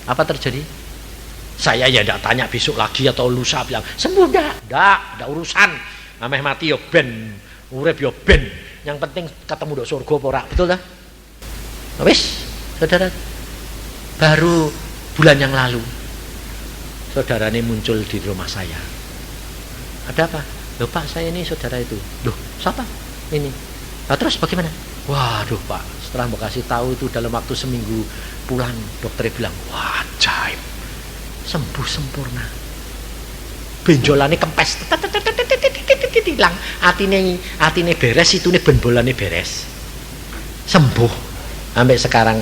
Apa terjadi? Saya ya tidak tanya besok lagi atau lusa bilang sembuh tidak urusan. Ameh mati yo ben, urip yo ben. Yang penting ketemu dok surga apa ora, betul dah? Wis, saudara. Baru bulan yang lalu saudara ini muncul di rumah saya. Ada apa? Loh Pak, saya ini saudara itu. Loh, siapa? Ini. Nah, terus bagaimana? Waduh Pak, setelah mau kasih tahu itu dalam waktu seminggu pulang, dokter bilang, wah ajaib, sembuh sempurna. Benjolannya kempes, hilang. Atine beres, itu nih benjolannya beres. Sembuh. Sampai sekarang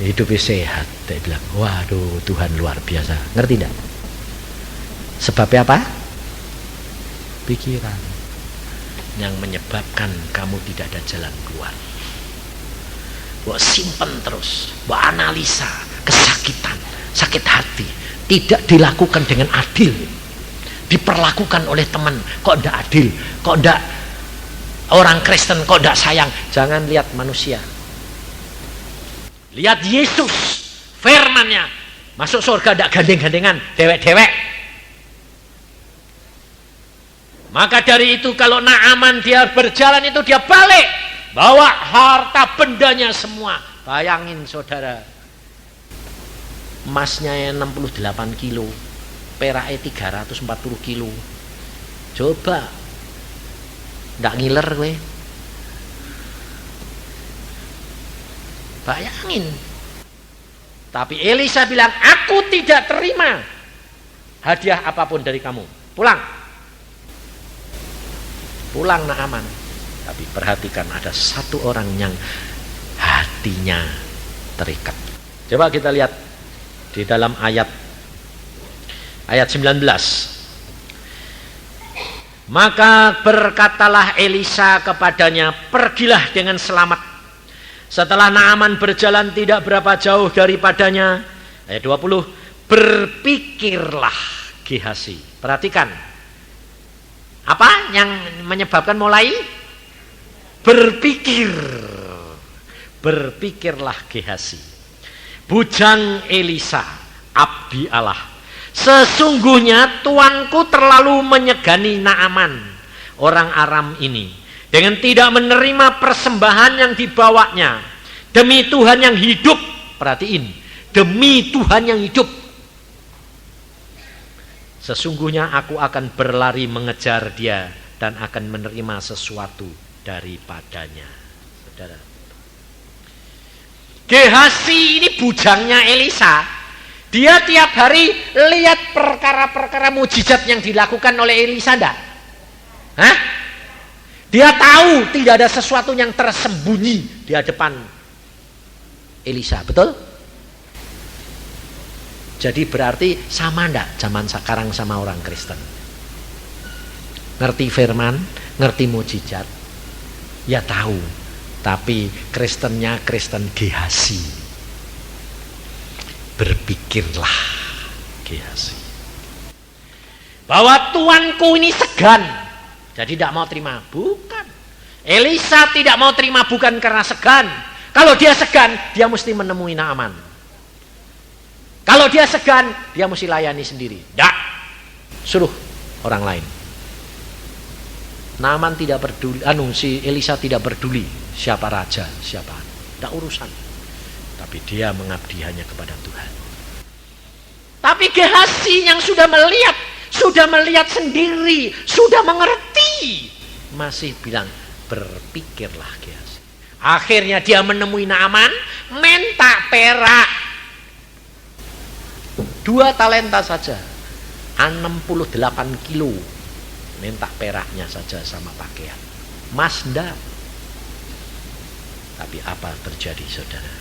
hidupnya sehat. Dia bilang, waduh Tuhan luar biasa. Ngerti enggak? Sebabnya apa? Pikiran yang menyebabkan kamu tidak ada jalan keluar. Wah, simpen terus, wah, analisa kesakitan, sakit hati, tidak dilakukan dengan adil, diperlakukan oleh teman, kok tidak adil, kok tidak orang Kristen, kok tidak sayang. Jangan lihat manusia, lihat Yesus, firman-Nya, masuk surga tidak gandeng-gandengan, dewek-dewek. Maka dari itu kalau Naaman dia berjalan itu dia balik, bawa harta bendanya semua. Bayangin saudara, emasnya 68 kilo, peraknya 340 kilo. Coba, nggak ngiler gue. Bayangin. Tapi Elisa bilang, aku tidak terima hadiah apapun dari kamu. Pulang. Pulang Naaman. Tapi perhatikan, ada satu orang yang hatinya terikat. Coba kita lihat di dalam ayat 19. Maka berkatalah Elisa kepadanya, pergilah dengan selamat. Setelah Naaman berjalan tidak berapa jauh daripadanya, ayat 20, berpikirlah Gehazi. Perhatikan, apa yang menyebabkan mulai berpikir? Berpikirlah Gehazi, bujang Elisa, abdi Allah, sesungguhnya tuanku terlalu menyegani Naaman orang Aram ini dengan tidak menerima persembahan yang dibawanya. Demi Tuhan yang hidup, perhatiin, demi Tuhan yang hidup, sesungguhnya aku akan berlari mengejar dia dan akan menerima sesuatu daripadanya. Saudara, Gehazi ini bujangnya Elisa. Dia tiap hari lihat perkara-perkara mujizat yang dilakukan oleh Elisa enggak? Hah? Dia tahu tidak ada sesuatu yang tersembunyi di hadapan Elisa, betul? Jadi berarti sama enggak zaman sekarang sama orang Kristen? Ngerti firman, ngerti mujizat, ya tahu. Tapi Kristennya Kristen Gehazi. Berpikirlah Gehazi, bahwa tuanku ini segan, jadi tidak mau terima. Bukan, Elisa tidak mau terima bukan karena segan. Kalau dia segan, dia mesti menemui Naaman. Kalau dia segan, dia mesti layani sendiri. Tidak, suruh orang lain. Naaman tidak peduli, si Elisa tidak peduli siapa raja, siapa, tidak urusan. Tapi dia mengabdi hanya kepada Tuhan. Tapi Gehazi yang sudah melihat sendiri, sudah mengerti, masih bilang berpikirlah Gehazi. Akhirnya dia menemui Naaman, minta perak 2 talenta saja, 68 kilo, minta peraknya saja sama pakaian. Mas ndak. Tapi apa terjadi saudara?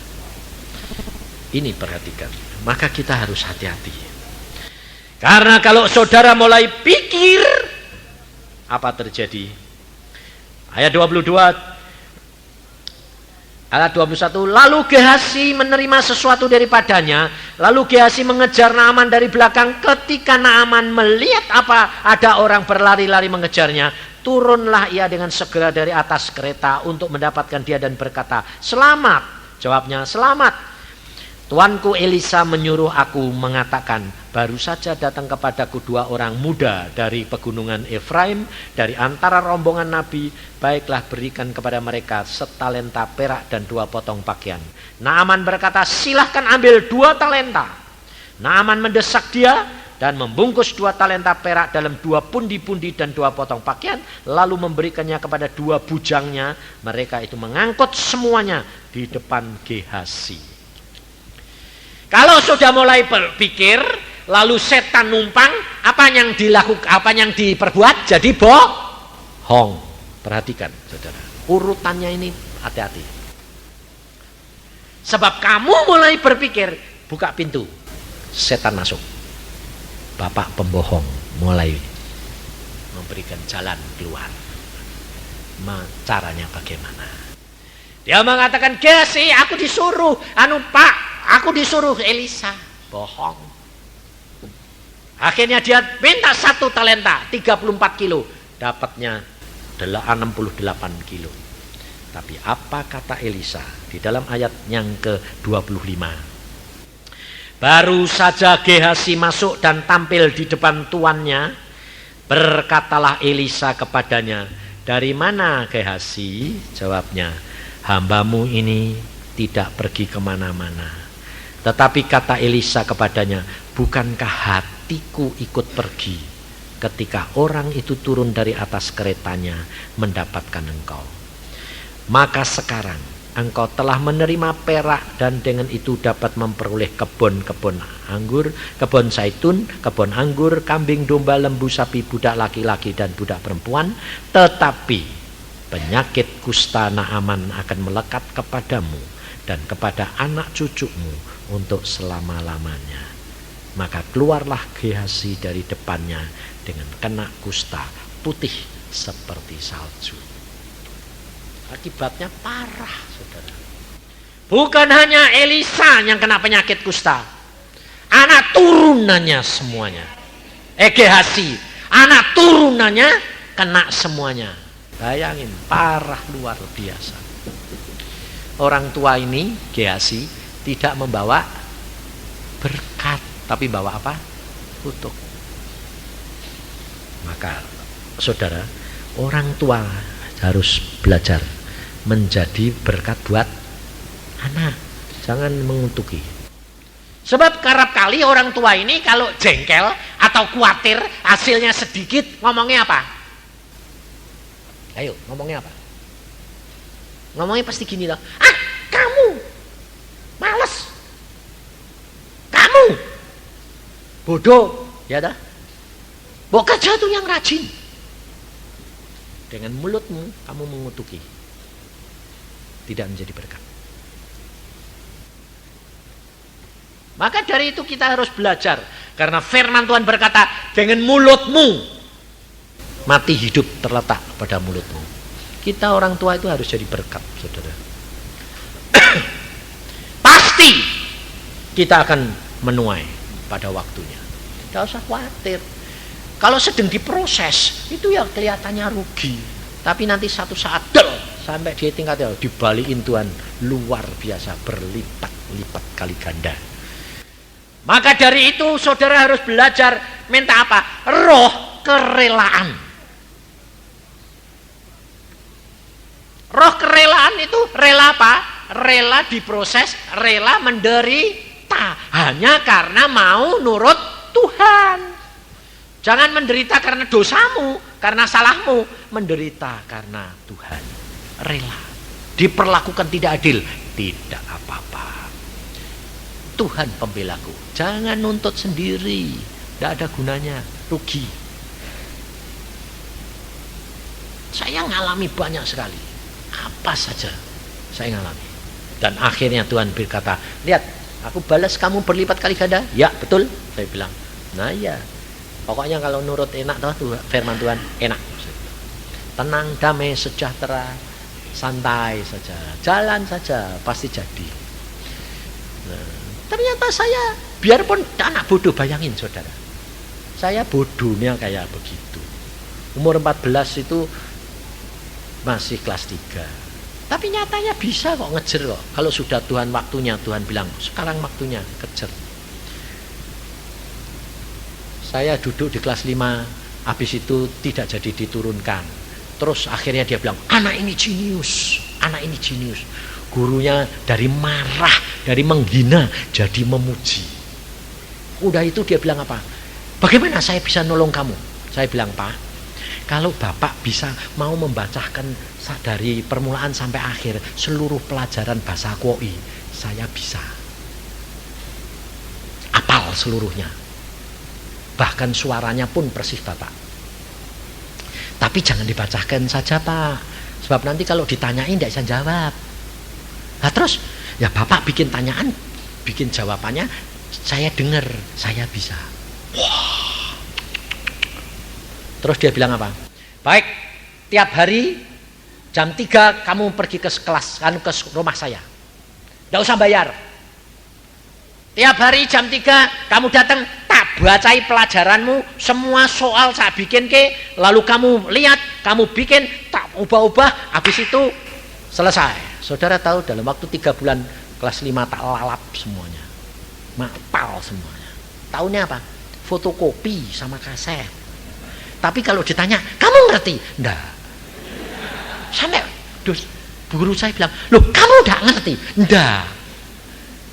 Ini perhatikan, maka kita harus hati-hati. Karena kalau saudara mulai pikir, apa terjadi? Ayat 22, ayat 21, lalu Gehazi menerima sesuatu daripadanya, lalu Gehazi mengejar Naaman dari belakang. Ketika Naaman melihat ada orang berlari-lari mengejarnya, turunlah ia dengan segera dari atas kereta untuk mendapatkan dia dan berkata, selamat. Jawabnya, selamat. Tuanku Elisa menyuruh aku mengatakan, baru saja datang kepadaku 2 orang muda dari pegunungan Efraim, dari antara rombongan nabi, baiklah berikan kepada mereka setalenta perak dan 2 potong pakaian. Naaman berkata, silahkan ambil 2 talenta. Naaman mendesak dia dan membungkus 2 talenta perak dalam 2 pundi-pundi dan 2 potong pakaian, lalu memberikannya kepada 2 bujangnya. Mereka itu mengangkut semuanya di depan Gehasi. Kalau sudah mulai berpikir, lalu setan numpang, apa yang dilakukan, apa yang diperbuat jadi bohong. Perhatikan, saudara. Urutannya ini hati-hati. Sebab kamu mulai berpikir, buka pintu, setan masuk. Bapak pembohong mulai memberikan jalan keluar. Caranya bagaimana? Dia mengatakan, Gehasi, aku disuruh, aku disuruh Elisa. Bohong. Akhirnya dia minta 1 talenta, 34 kilo. Dapatnya 68 kilo. Tapi apa kata Elisa di dalam ayat yang ke-25? Baru saja Gehasi masuk dan tampil di depan tuannya, berkatalah Elisa kepadanya, dari mana Gehasi? Jawabnya, hambamu ini tidak pergi kemana-mana. Tetapi kata Elisa kepadanya, bukankah hatiku ikut pergi ketika orang itu turun dari atas keretanya mendapatkan engkau? Maka sekarang engkau telah menerima perak dan dengan itu dapat memperoleh kebun-kebun anggur, kebun zaitun, kebun anggur, kambing, domba, lembu, sapi, budak laki-laki dan budak perempuan. Tetapi penyakit kusta Naaman akan melekat kepadamu dan kepada anak cucumu untuk selama-lamanya. Maka keluarlah Gehasi dari depannya dengan kena kusta putih seperti salju. Akibatnya parah, saudara. Bukan hanya Elisa yang kena penyakit kusta, anak turunannya semuanya. Gehasi, anak turunannya kena semuanya. Bayangin, parah luar biasa. Orang tua ini, Gehasi, tidak membawa berkat, tapi bawa apa? Kutuk. Maka saudara, orang tua harus belajar menjadi berkat buat anak, jangan mengutuki. Sebab kerap kali orang tua ini kalau jengkel atau khawatir hasilnya sedikit, ngomongnya apa? Ayo, ngomongnya apa? Ngomongnya pasti gini loh, kamu males, kamu bodoh, ya dah. Bawa kerja tuh yang rajin. Dengan mulutmu kamu mengutuki, tidak menjadi berkat. Maka dari itu kita harus belajar, karena firman Tuhan berkata, dengan mulutmu mati hidup terletak pada mulutmu. Kita orang tua itu harus jadi berkat, saudara. Pasti kita akan menuai pada waktunya. Tidak usah khawatir. Kalau sedang diproses, itu ya kelihatannya rugi. Tapi nanti satu saat sampai dia tingkatnya dibalikin Tuhan luar biasa, berlipat-lipat kali ganda. Maka dari itu saudara harus belajar minta apa? Roh kerelaan. Roh kerelaan itu rela apa? Rela diproses, rela menderita hanya karena mau nurut Tuhan. Jangan menderita karena dosamu, karena salahmu, menderita karena Tuhan. Rela. Diperlakukan tidak adil, tidak apa-apa. Tuhan pembelaku. Jangan nuntut sendiri, tidak ada gunanya, rugi. Saya ngalami banyak sekali. Apa saja saya ngalami. Dan akhirnya Tuhan berkata, lihat, aku balas kamu berlipat kali ganda. Ya, betul. Saya bilang, nah ya. Pokoknya kalau nurut enak tuh firman Tuhan, enak. Tenang, damai, sejahtera, santai saja. Jalan saja, pasti jadi. Nah, ternyata saya, biarpun anak bodoh, bayangin saudara. Saya bodohnya kayak begitu. Umur 14 itu masih kelas 3. Tapi nyatanya bisa kok ngejer kok. Kalau sudah Tuhan waktunya, Tuhan bilang sekarang waktunya kejar. Saya duduk di kelas 5, habis itu tidak jadi diturunkan. Terus akhirnya dia bilang, anak ini jenius, anak ini jenius. Gurunya dari marah, dari menghina jadi memuji. Udah itu dia bilang apa? Bagaimana saya bisa nolong kamu? Saya bilang, Pak, kalau Bapak bisa mau membacakan dari permulaan sampai akhir seluruh pelajaran bahasa Koi, saya bisa apal seluruhnya. Bahkan suaranya pun persis Bapak. Tapi jangan dibacakan saja, Pak. Sebab nanti kalau ditanyain tidak bisa jawab. Nah terus, ya Bapak bikin tanyaan, bikin jawabannya, saya dengar, saya bisa. Wah. Terus dia bilang apa? Baik, tiap hari jam 3 kamu pergi ke kelas, ke rumah saya. Tidak usah bayar. Tiap hari jam 3 kamu datang, tak bacai pelajaranmu, semua soal saya bikin lalu kamu lihat, kamu bikin, tak ubah-ubah, habis itu selesai. Saudara tahu dalam waktu 3 bulan kelas 5 tak lalap semuanya. Mapal semuanya. Taunya apa? Fotokopi sama kaset. Tapi kalau ditanya, kamu ngerti? Enggak. Sampai guru saya bilang, loh kamu udah ngerti? Enggak.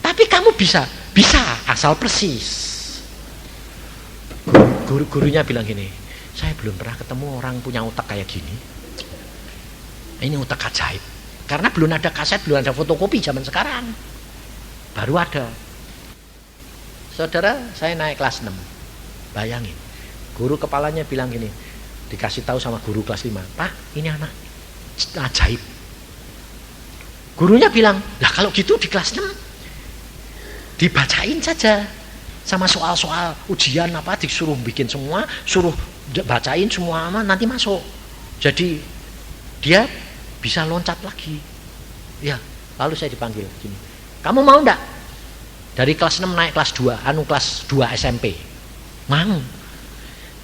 Tapi kamu bisa asal persis. Gurunya bilang gini, saya belum pernah ketemu orang punya otak kayak gini. Ini otak ajaib. Karena belum ada kaset, belum ada fotokopi zaman sekarang. Baru ada. Saudara, saya naik kelas 6. Bayangin. Guru kepalanya bilang gini, dikasih tahu sama guru kelas 5, Pak, ini anak ajaib. Gurunya bilang, lah kalau gitu di kelas 6 dibacain saja sama soal-soal ujian apa disuruh bikin semua, suruh bacain semua nanti masuk. Jadi dia bisa loncat lagi. Ya, lalu saya dipanggil gini. Kamu mau enggak? Dari kelas 6 naik kelas 2, kelas 2 SMP. Mau.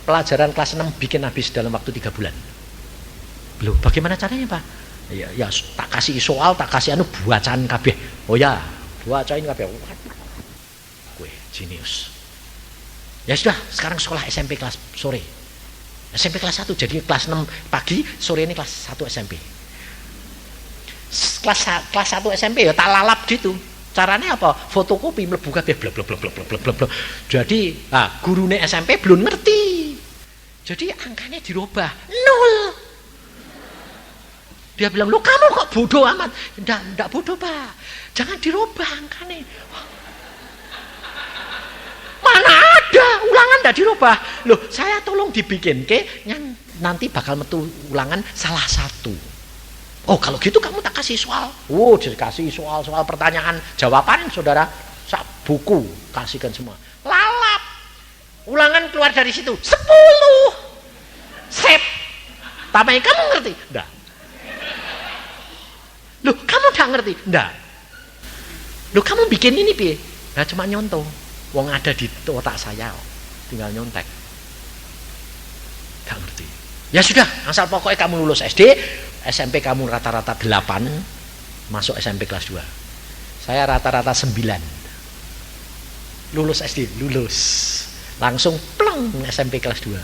Pelajaran kelas 6 bikin habis dalam waktu 3 bulan. Loh, bagaimana caranya, Pak? Ya tak kasih soal, tak kasih bacaan kabeh. Oh ya, bacain kabeh. Gue jenius. Ya sudah, sekarang sekolah SMP kelas sore. SMP kelas 1, jadi kelas 6 pagi, sore ini kelas 1 SMP. Kelas 1 SMP ya tak lalap gitu. Caranya apa? Fotokopi mlebu kabeh bla bla bla bla bla bla. Jadi, gurune SMP belum ngerti. Jadi angkanya dirubah 0. Dia bilang, "Loh kamu kok bodoh amat?" Enggak bodoh, Pak. Jangan dirubah angkanya. Mana ada ulangan enggak dirubah. Loh, saya tolong dibikin yang nanti bakal metu ulangan salah satu. Oh, kalau gitu kamu tak kasih soal. Oh, dikasih soal-soal pertanyaan, jawaban saudara, sak buku kasihkan semua. Lalap. Ulangan keluar dari situ 10. Sep. Tapi kamu ngerti? Enggak. Loh, kamu enggak ngerti? Enggak. Loh, kamu bikin ini piye? Nah, cuma nyontoh. Wong ada di otak saya, tinggal nyontek. Enggak ngerti. Ya sudah, asal pokoknya kamu lulus SD, SMP kamu rata-rata 8, masuk SMP kelas 2. Saya rata-rata 9. Lulus SD, lulus. Langsung plong SMP kelas 2.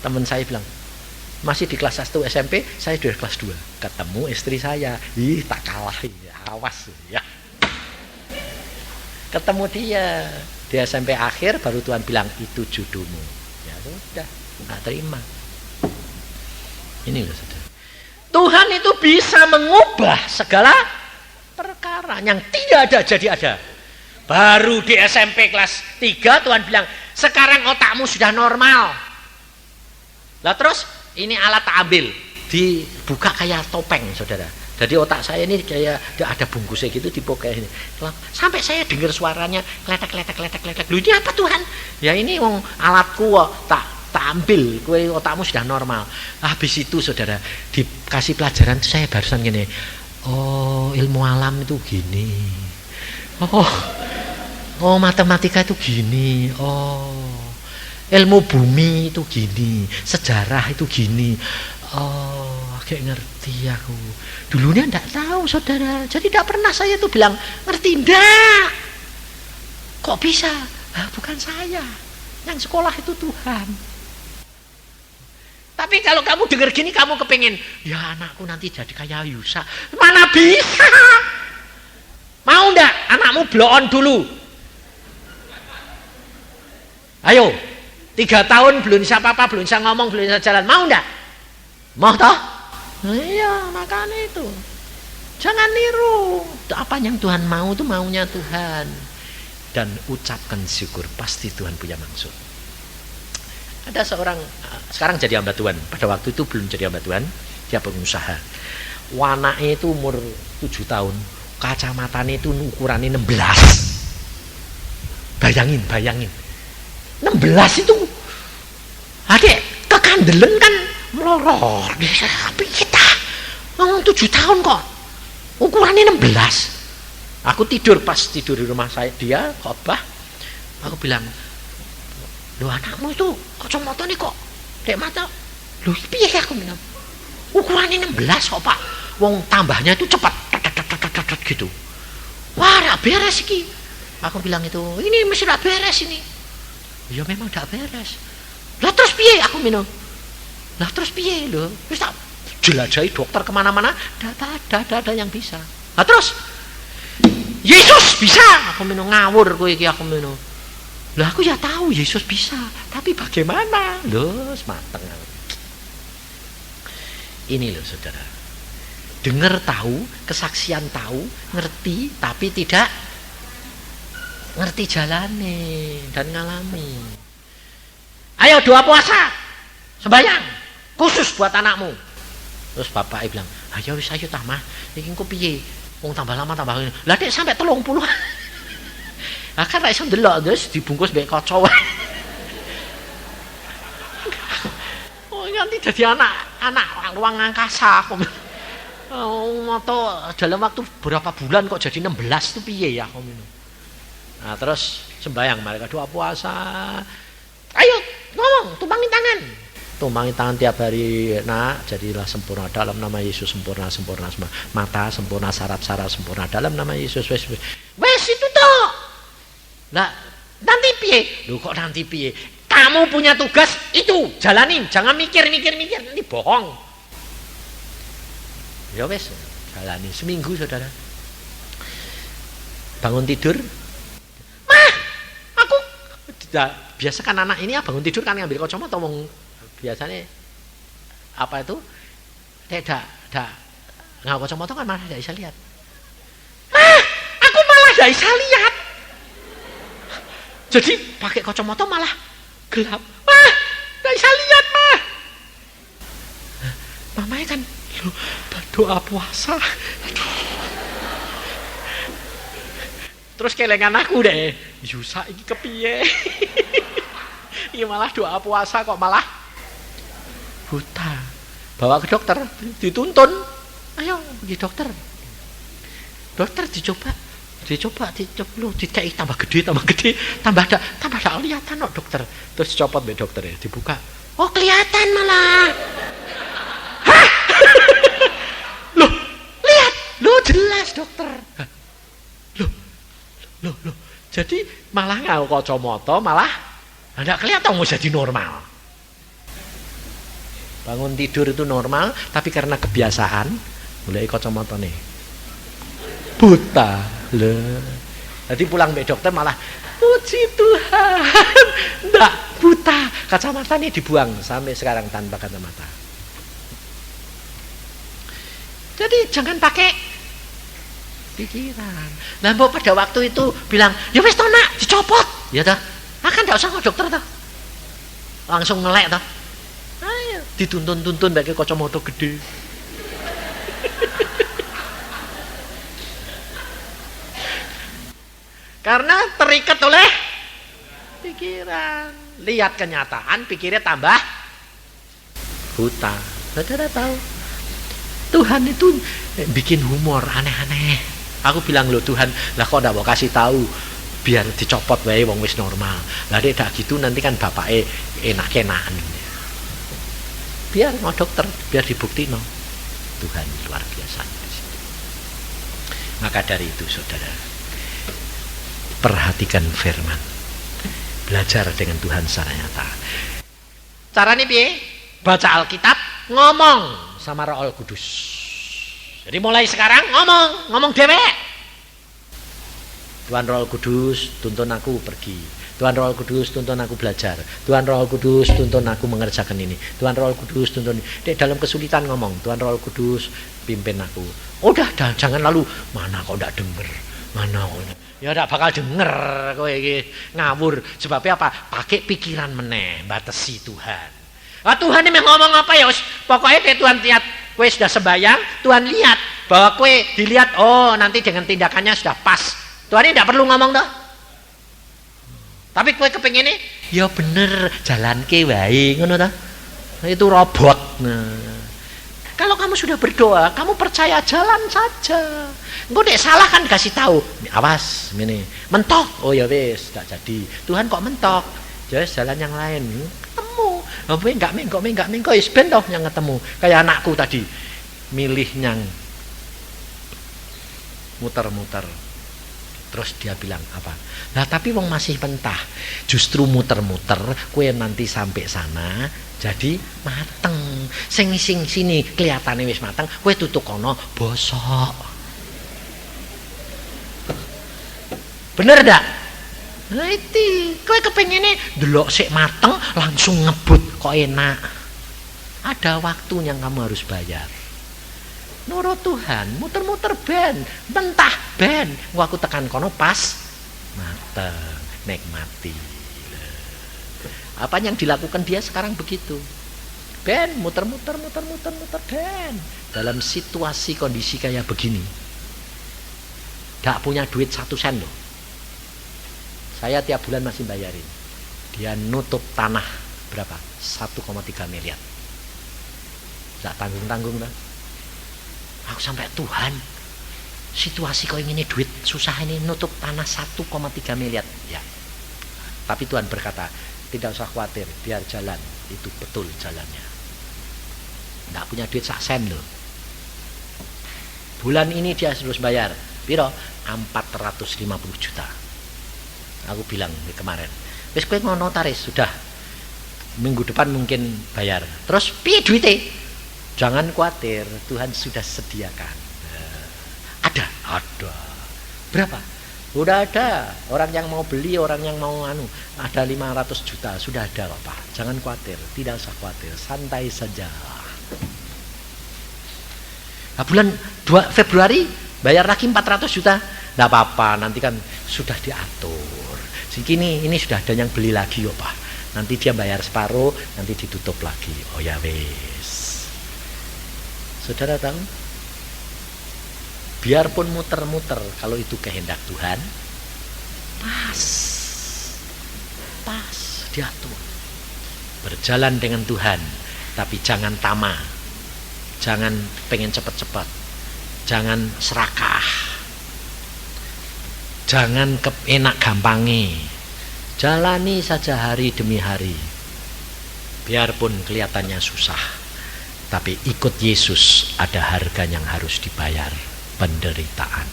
Teman saya bilang, masih di kelas 1 SMP, saya sudah kelas 2. Ketemu istri saya, tak kalah ya, awas ya. Ketemu dia di SMP akhir, baru Tuhan bilang, itu jodohmu. Ya sudah, tak terima. Ini loh saudara. Tuhan itu bisa mengubah segala perkara yang tidak ada jadi ada. Baru di SMP kelas 3 Tuhan bilang, sekarang otakmu sudah normal. Lah terus ini alat tak ambil, dibuka kayak topeng saudara. Jadi otak saya ini kayak ada bungkusnya gitu, dibuka ini. Sampai saya dengar suaranya kletek. Loh ini apa Tuhan? Ya ini alatku tak ambil, kue otakmu sudah normal. Habis itu saudara dikasih pelajaran, saya barusan gini. Oh ilmu alam itu gini. Oh matematika itu gini. Oh ilmu bumi itu gini. Sejarah itu gini. Oh Dek ngerti aku. Dulunya enggak tahu saudara. Jadi tidak pernah saya tuh bilang ngerti enggak. Kok bisa? Bukan saya. Yang sekolah itu Tuhan. Tapi kalau kamu dengar gini kamu kepingin, ya anakku nanti jadi kayak Yusa. Mana bisa? Mau enggak anakmu blow on dulu? Ayo, 3 tahun belum bisa apa-apa, belum bisa ngomong, belum bisa jalan. Mau enggak? Mau toh? Iya, makanya itu. Jangan niru. Apa yang Tuhan mau itu maunya Tuhan. Dan ucapkan syukur, pasti Tuhan punya maksud. Ada seorang sekarang jadi hamba Tuhan. Pada waktu itu belum jadi hamba Tuhan, dia pengusaha. Anaknya itu umur 7 tahun, kacamatanya itu ukurannya 16. Bayangin. 16 itu. Adik, kekandelen kan melorot. Tapi kita ngomong 7 tahun kok. Ukurannya 16. Aku tidur di rumah saya, dia khotbah. Aku bilang, "Loh anakmu itu kacamata nih kok dek mata. Loh piye aku bilang. Ukurannya 16 kok Pak. Wong tambahnya itu cepat gitu. Wah, rak beres iki." Aku bilang itu, "Ini mesti rak beres ini." Ya memang rak beres. Lah terus piye aku minum? Lah terus piye lho? Wis tak jelajahi dokter kemana-mana, ada yang bisa. Lah terus Yesus bisa. Aku minum ngawur kowe iki aku minum. Lah aku ya tahu Yesus bisa, tapi bagaimana? Loh, mateng. Ini loh saudara. Dengar tahu, kesaksian tahu, ngerti tapi tidak ngerti jalane dan ngalami. Ayo doa puasa, sembahyang khusus buat anakmu. Terus bapak bilang, ayo tamah, iki engko piye? Wong tambah lama tambah ini. Lah dek sampai 30. Lah kan ra iso ndelok terus dibungkus mbek kaca wae. Oh nanti jadi anak ruang angkasa aku. Oh moto dalam waktu berapa bulan kok jadi 16 itu piye ya aku minum. Nah terus sembahyang mereka doa puasa. Ayo ngomong, tumpangin tangan. Tumpangin tangan tiap hari, nak, jadilah sempurna dalam nama Yesus, sempurna mata sempurna, saraf sempurna dalam nama Yesus. Wes itu toh. Lah nanti piye? Loh kok nanti piye? Kamu punya tugas itu, jalanin, jangan mikir nanti bohong. Ya wes, jalani seminggu saudara. Bangun tidur, mah, aku biasa kan anak ini ya bangun tidur kan ngambil kacamata ngomong. Biasanya apa itu tidak nggak kacamata kan malah tidak bisa lihat. Aku malah tidak bisa lihat. Jadi pakai kacamata malah gelap. Tidak bisa lihat mah. Mamanya kan doa puasa. Terus kelengan aku deh. Yusa iki kepiye? Iya malah doa puasa kok malah buta. Bawa ke dokter, dituntun. Ayo pergi dokter. Dokter dicoba loh, dikai tambah gede, tambah ada kelihatan kok dokter. Terus dicopot mbek dokter ya, dibuka. Oh, kelihatan malah. Hah? Loh, lihat. Loh, jelas dokter. Loh. Jadi malah ngau kacamata malah enggak kelihatan mau jadi normal. Bangun tidur itu normal, tapi karena kebiasaan mulai kacamata nih buta loh. Jadi pulang mbek dokter malah puji Tuhan, enggak buta, kacamata nih dibuang sampai sekarang tanpa kacamata. Jadi jangan pakai pikiran. Lah mbok pada waktu itu bilang, "Ya wis toh nak, dicopot." Ya toh. Kan enggak usah ke dokter toh. Langsung ngelek toh. Ayo, dituntun pakai kacamata gede. Karena terikat oleh pikiran. Lihat kenyataan, pikirnya tambah buta. Saudara tahu, Tuhan itu bikin humor aneh-aneh. Aku bilang loh Tuhan, lah kok ndak mau kasih tahu biar dicopot wae wong wis normal. Lah dek dak gitu nanti kan bapake enak-enakan. Biar mau dokter, biar dibuktiin. Tuhan luar biasa di situ. Maka dari itu saudara, perhatikan firman, belajar dengan Tuhan secara nyata. Caranya piye? Baca Alkitab, ngomong sama Roh Kudus. Jadi mulai sekarang ngomong dewek. Tuhan Roh Kudus tuntun aku pergi. Tuhan Roh Kudus tuntun aku belajar. Tuhan Roh Kudus tuntun aku mengerjakan ini. Tuhan Roh Kudus tuntun ini. Dalam kesulitan ngomong, Tuhan Roh Kudus pimpin aku. Udah jangan lalu mana kau ndak denger. Mana kau ya ndak bakal denger kowe iki ngawur. Sebabnya apa? Pakai pikiran meneh, batasi Tuhan. Tuhan ini ngomong apa ya? Pokoknya Tuhan lihat kowe sudah sembahyang, Tuhan lihat bahwa kowe dilihat, oh nanti dengan tindakannya sudah pas. Tuhan ini tidak perlu ngomong toh. Tapi kowe kepengine ya bener jalanke wae ngono ta. Itu robot. Nah, kalau kamu sudah berdoa, kamu percaya jalan saja. Engko nek salah kan kasih tahu. Awas ngene. Mentok. Oh ya wis, gak jadi. Tuhan kok mentok? Ya jalan yang lain. Ketemu. Apa enggak mengko wis ben toh yang ketemu. Kayak anakku tadi milih yang muter-muter. Terus dia bilang apa? Nah tapi wong masih mentah. Justru muter-muter, kue nanti sampai sana jadi mateng. Sing sini kelihatannya wis mateng, kue tutuk kono bosok. Bener dak? Nah itu, kue kepengennya delok sik mateng langsung ngebut kok enak. Ada waktu yang kamu harus bayar. Nurut Tuhan, muter-muter ben, mentah ben. Aku tekan kono pas mateng, nikmati. Apa yang dilakukan dia sekarang begitu. Ben, muter-muter ben. Dalam situasi kondisi kayak begini. Gak punya duit 1 sen loh. Saya tiap bulan masih bayarin. Dia nutup tanah berapa? 1,3 miliar. Gak tanggung-tanggung lah. Aku sampai Tuhan, situasi kau ini duit susah ini nutup tanah 1,3 miliar. Ya. Tapi Tuhan berkata, tidak usah khawatir, biar jalan. Itu betul jalannya. Tidak punya duit 1 sen loh. Bulan ini dia harus bayar. Piro? 450 juta. Aku bilang kemarin. Wis kowe ngono taris sudah. Minggu depan mungkin bayar. Terus piye duitnya? Jangan khawatir, Tuhan sudah sediakan. Ada. Berapa? Udah ada. Orang yang mau beli, orang yang mau ada 500 juta, sudah ada Pak. Jangan khawatir, tidak usah khawatir, santai saja. Nah, bulan 2 Februari bayar lagi 400 juta. Tidak apa-apa, nanti kan sudah diatur. Segini ini sudah ada yang beli lagi Pak. Nanti dia bayar separuh, nanti ditutup lagi. Oh ya wes. Saudara tahu, biarpun muter-muter, kalau itu kehendak Tuhan, pas diatur. Berjalan dengan Tuhan, tapi jangan tamak, jangan pengen cepat-cepat, jangan serakah, jangan enak gampangi, jalani saja hari demi hari, biarpun kelihatannya susah. Tapi ikut Yesus ada harga yang harus dibayar. Penderitaan,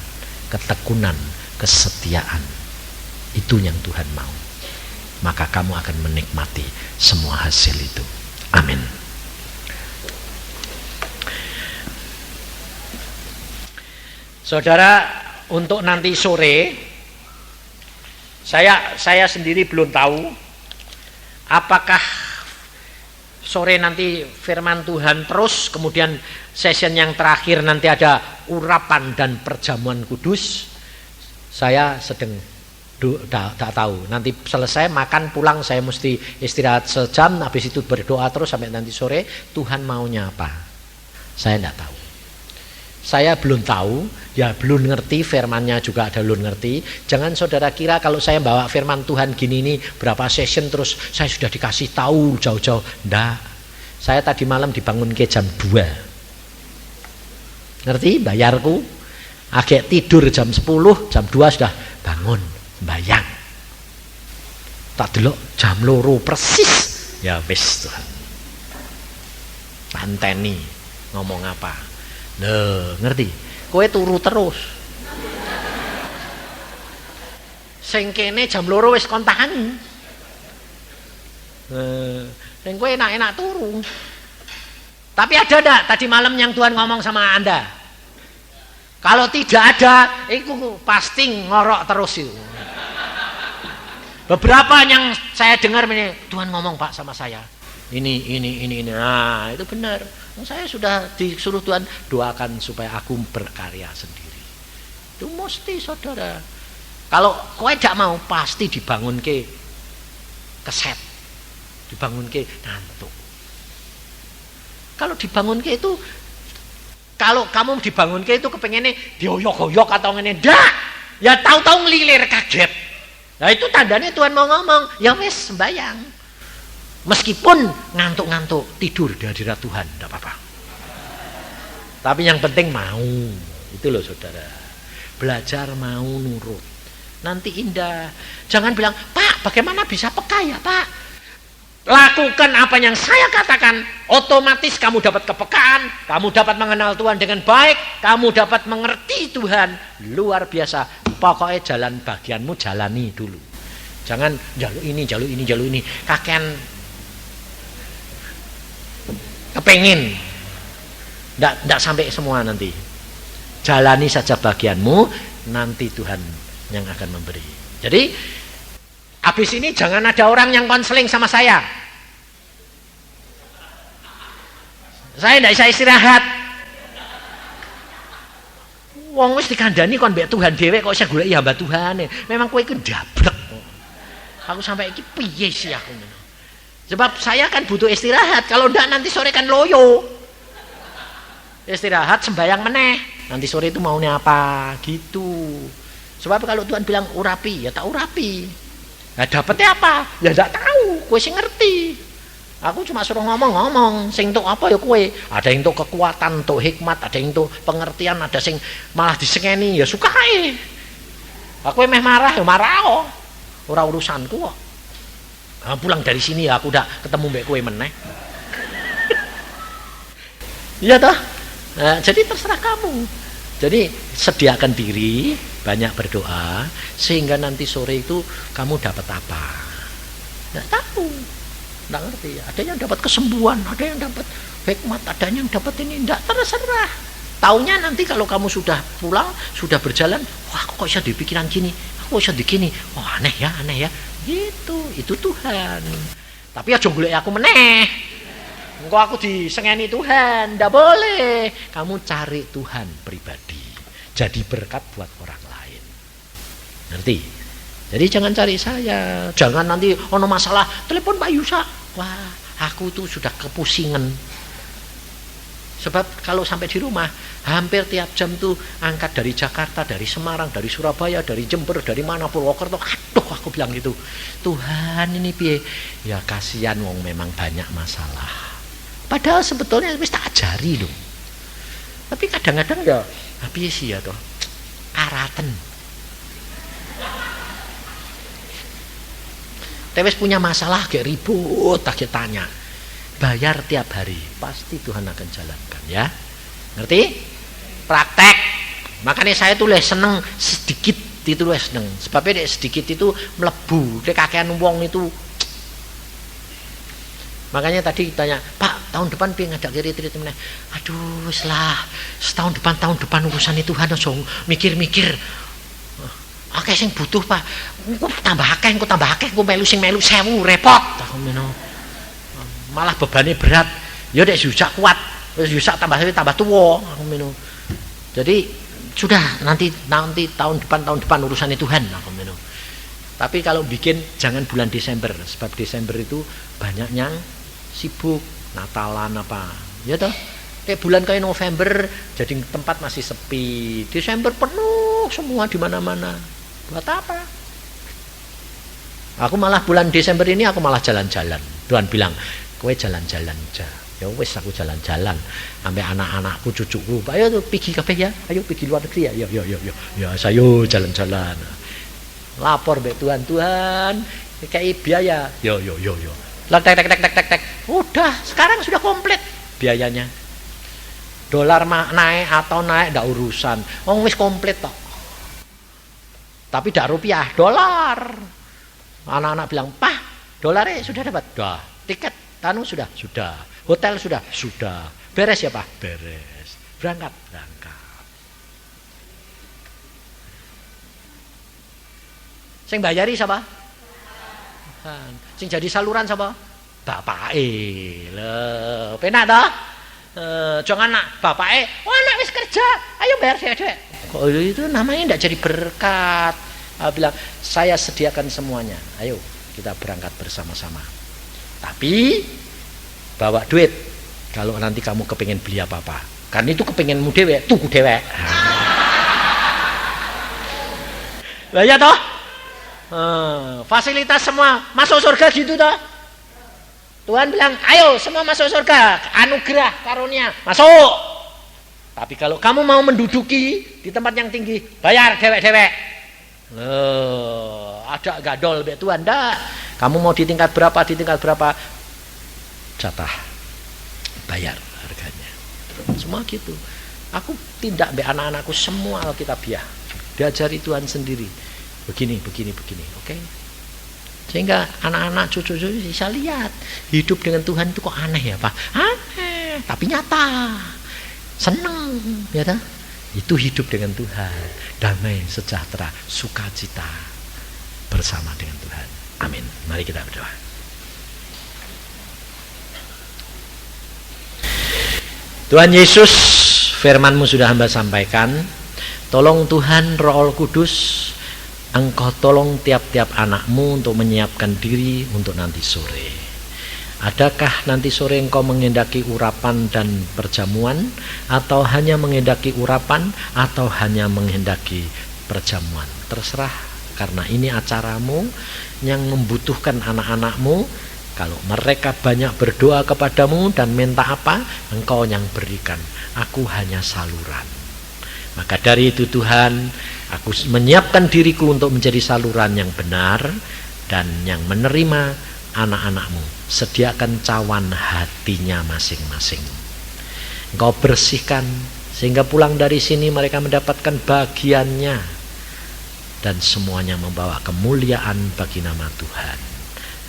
ketekunan, kesetiaan. Itu yang Tuhan mau. Maka kamu akan menikmati semua hasil itu. Amin. Saudara, untuk nanti sore, saya sendiri belum tahu apakah sore nanti firman Tuhan terus, kemudian session yang terakhir nanti ada urapan dan perjamuan kudus. Saya sedang tak tahu. Nanti selesai makan pulang saya mesti istirahat sejam, habis itu berdoa terus sampai nanti sore. Tuhan maunya apa? Saya tidak tahu. Saya belum tahu, ya belum ngerti, firmannya juga ada belum ngerti. Jangan saudara kira kalau saya bawa firman Tuhan gini nih, berapa session terus saya sudah dikasih tahu jauh-jauh. Nggak. Saya tadi malam dibangun ke jam 2. Ngerti? Bayarku. Agak tidur jam 10, jam 2 sudah bangun, bayang. Tak delok jam 2 persis. Ya wis Tuhan. Panteni ngomong apa? Ngerti? Kowe turu terus. Sing kene jam 2 wis kon tangi. Sing kowe enak-enak turu. Tapi ada ndak tadi malam yang Tuhan ngomong sama Anda? Kalau tidak ada, itu pasti ngorok terus itu. Beberapa yang saya dengar ini, Tuhan ngomong Pak sama saya. Ini. Nah, itu benar. Saya sudah disuruh Tuhan doakan supaya aku berkarya sendiri. Itu mesti saudara. Kalau kowe tidak mau pasti dibangun ke keset. Dibangun ke ngantuk. Kalau dibangun ke itu, kalau kamu dibangun ke itu kepengennya dioyok-oyok atau ngene ndak, ya tahu-tahu ngelilir kaget. Nah itu tandanya Tuhan mau ngomong, ya wis sembayang. Meskipun ngantuk-ngantuk tidur di hadirat Tuhan, tidak apa-apa. Tapi yang penting mau, itu loh saudara. Belajar mau nurut. Nanti indah. Jangan bilang, Pak, bagaimana bisa peka ya Pak? Lakukan apa yang saya katakan, otomatis kamu dapat kepekaan, kamu dapat mengenal Tuhan dengan baik, kamu dapat mengerti Tuhan. Luar biasa. Pokoknya jalan bagianmu jalani dulu. Jangan jaluk ini. Kakean kepengen. Nggak sampai semua nanti. Jalani saja bagianmu, nanti Tuhan yang akan memberi. Jadi habis ini jangan ada orang yang konseling sama saya. Saya tidak bisa istirahat. Wong wis dikandani kon mbek Tuhan dhewe kok isih goleki hamba Tuhan. Memang kowe iku ndablek. Aku sampai iki piye sih aku. Sebab saya kan butuh istirahat. Kalau ndak nanti sore kan loyo. Istirahat sembayang meneh. Nanti sore itu maunya apa gitu. Sebab kalau Tuhan bilang urapi, ya tak urapi. Nah dapetnya apa? Ya ndak tahu. Kowe sing ngerti. Aku cuma suruh ngomong, sing entuk apa ya kowe. Ada yang entuk kekuatan, entuk hikmat, ada yang entuk pengertian, ada sing malah disengeni, ya suka ae. Aku meh marah, ya marah. Ora urusanku kok. Nah, pulang dari sini ya aku udah ketemu mbek kowe meneh. Iya toh? Nah, jadi terserah kamu. Jadi sediakan diri, banyak berdoa sehingga nanti sore itu kamu dapat apa? Nggak tahu. Nggak ngerti. Ada yang dapat kesembuhan, ada yang dapat hikmat, ada yang dapat ini. Nggak terserah. Taunya nanti kalau kamu sudah pulang, sudah berjalan, wah kok bisa dipikiran gini, kok bisa digini, wah aneh ya. Gitu, itu Tuhan. Tapi aja golek aku meneh. Engko aku disengeni Tuhan, ndak boleh. Kamu cari Tuhan pribadi. Jadi berkat buat orang lain. Ngerti? Jadi jangan cari saya. Jangan nanti ono masalah telepon Pak Yusa. Wah, aku tuh sudah kepusingan. Sebab kalau sampai di rumah hampir tiap jam tuh angkat dari Jakarta, dari Semarang, dari Surabaya, dari Jember, dari mana Purwokerto. Aduh, aku bilang gitu. Tuhan ini piye? Ya kasihan wong memang banyak masalah. Padahal sebetulnya wis tak ajari loh. Tapi kadang-kadang ya piye sih ya toh? Araten. Tewes punya masalah kayak ribut, tak tanya. Bayar tiap hari, pasti Tuhan akan jalankan ya. Ngerti? Praktek. Makanya saya tuh seneng sedikit itu seneng. Sebabnya sedikit itu melebu. Kakean wong itu. Makanya tadi tanya, Pak, tahun depan pengen ngajak retreat meneh. Aduh, tahun depan urusan itu Tuhan aja mikir-mikir. Akeh sing butuh, Pak. Engko tambah akeh, engko melu sing melu 1000 repot. Malah bebannya berat. Ya nek Yusak kuat, wis Yusak tambah tuwa, aku menu. Jadi sudah nanti tahun depan urusan Tuhan, aku menu. Tapi kalau bikin jangan bulan Desember, sebab Desember itu banyak yang sibuk, Natalan apa. Ya toh? Kayak bulan kayak November jadi tempat masih sepi. Desember penuh semua di mana-mana. Buat apa? Aku malah bulan Desember ini aku malah jalan-jalan. Tuhan bilang, kowe jalan-jalan aja. Ya wes aku jalan-jalan sampai anak-anakku, cucuku. Ayo tuh pergi kabeh ya. Ayo pergi luar negeri ya. Yo. Ya saya jalan-jalan. Lapor be Tuhan, kayak biaya. Yo. Tek. Udah, sekarang sudah komplit biayanya. Dolar naik atau naik ndak urusan. Wong wis komplit tok. Tapi ndak rupiah, dolar. Anak-anak bilang, "Pah, dolarnya sudah dapat." Dah. Tiket tanu sudah. Hotel sudah. Beres ya, Pak? Beres. Berangkat. Sing bayari siapa? Sing jadi saluran siapa? Bapake. Lho, penak toh? Jangan anak bapake, anak wis kerja, ayo bayar dek. Kok itu namanya enggak jadi berkat. Bilang, saya sediakan semuanya. Ayo kita berangkat bersama-sama. Tapi bawa duit. Kalau nanti kamu kepingin beli apa-apa. Kan itu kepinginmu dewek, tuku dewek. Lah ya toh? Fasilitas semua masuk surga gitu toh. Tuhan bilang, ayo semua masuk surga, anugerah karunia masuk. Tapi kalau kamu mau menduduki di tempat yang tinggi, bayar dewek-dewek. Ada gadol be Tuhan dah. Kamu mau di tingkat berapa, jatah bayar harganya. Semua gitu. Aku tindak be anak-anakku semua Alkitabiah. Diajari Tuhan sendiri. Begini, oke? Sehingga anak-anak cucu-cucu bisa lihat hidup dengan Tuhan itu kok aneh ya, Pak? Aneh, tapi nyata. Seneng, ya tak? Itu hidup dengan Tuhan, damai, sejahtera, sukacita bersama dengan Tuhan. Amin. Mari kita berdoa. Tuhan Yesus, firman-Mu sudah hamba sampaikan. Tolong Tuhan Roh Kudus, Engkau tolong tiap-tiap anakmu untuk menyiapkan diri untuk nanti sore. Adakah nanti sore engkau menghendaki urapan dan perjamuan, atau hanya menghendaki urapan, atau hanya menghendaki perjamuan? Terserah, karena ini acaramu yang membutuhkan anak-anakmu. Kalau mereka banyak berdoa kepadamu dan minta apa, engkau yang berikan. Aku hanya saluran. Maka dari itu Tuhan, aku menyiapkan diriku untuk menjadi saluran yang benar dan yang menerima anak-anakmu. Sediakan cawan hatinya masing-masing. Engkau bersihkan sehingga pulang dari sini mereka mendapatkan bagiannya dan semuanya membawa kemuliaan bagi nama Tuhan.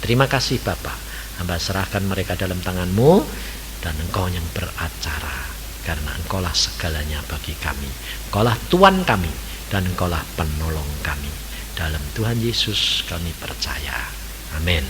Terima kasih Bapa. Hamba serahkan mereka dalam tangan-Mu dan Engkau yang beracara. Karena Engkaulah segalanya bagi kami. Engkaulah Tuhan kami dan Engkaulah penolong kami. Dalam Tuhan Yesus kami percaya. Amin.